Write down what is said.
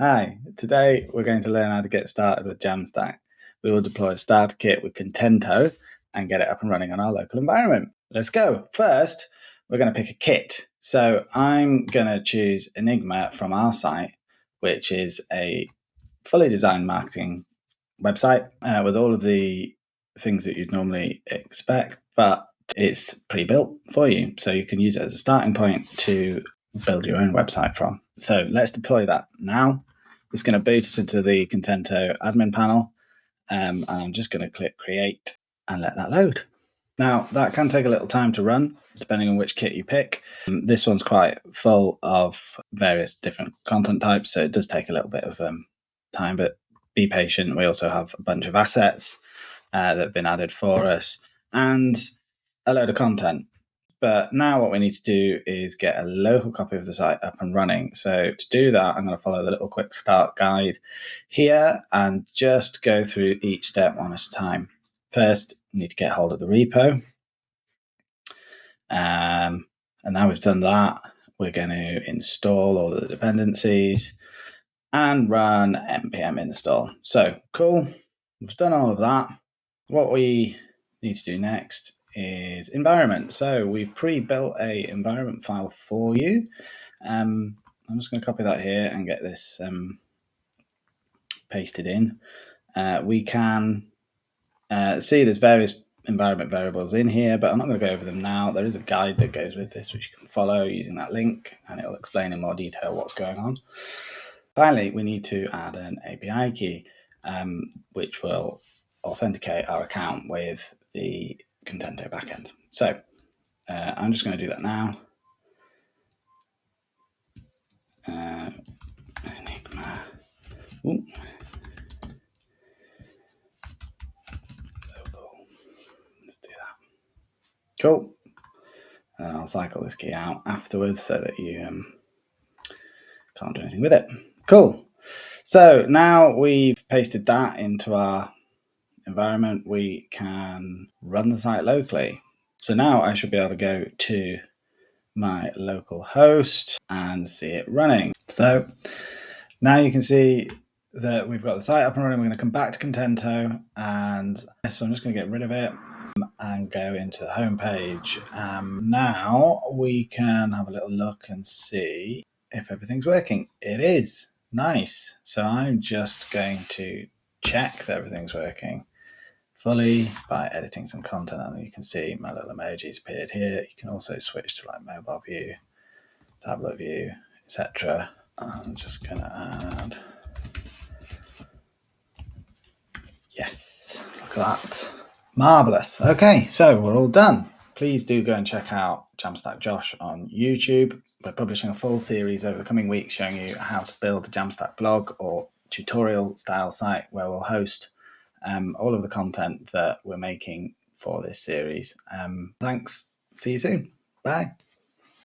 Hi, today we're going to learn how to get started with Jamstack. We will deploy a starter kit with Contento and get it up and running on our local environment. Let's go. First, we're going to pick a kit. So I'm going to choose Enigma from our site, which is a fully designed marketing website with all of the things that you'd normally expect, but it's pre-built for you. So you can use it as a starting point to build your own website from. So let's deploy that now. It's going to boot us into the Contento admin panel. And I'm just going to click create and let that load. Now, that can take a little time to run, depending on which kit you pick. This one's quite full of various different content types, so it does take a little bit of time, but be patient. We also have a bunch of assets that have been added for us and a load of content. But now what we need to do is get a local copy of the site up and running. So to do that, I'm going to follow the little quick start guide here and just go through each step one at a time. First, we need to get hold of the repo. And now we've done that, we're going to install all of the dependencies and run npm install. So cool, we've done all of that. What we need to do next is environment. So we've pre-built a environment file for you. I'm just going to copy that here and get this pasted in. We can see there's various environment variables in here, but I'm not going to go over them now. There is a guide that goes with this, which you can follow using that link, and it'll explain in more detail what's going on. Finally, we need to add an API key, which will authenticate our account with the Contento backend. So I'm just going to do that now. Enigma. Ooh. Local. Let's do that. Cool. And I'll cycle this key out afterwards so that you can't do anything with it. Cool. So now we've pasted that into our environment, we can run the site locally. So now I should be able to go to my local host and see it running. So now you can see that we've got the site up and running. We're going to come back to Contento, and so I'm just going to get rid of it and go into the home page. Now we can have a little look and see if everything's working. It is. Nice. So I'm just going to check that everything's working fully by editing some content, and you can see my little emojis appeared here. You can also switch to like mobile view, tablet view, etc. I'm just going to add, yes, look at that, marvelous. Okay, so we're all done. Please do go and check out Jamstack Josh on YouTube. We're publishing a full series over the coming weeks showing you how to build a Jamstack blog or tutorial style site where we'll host all of the content that we're making for this series. Thanks. See you soon. Bye.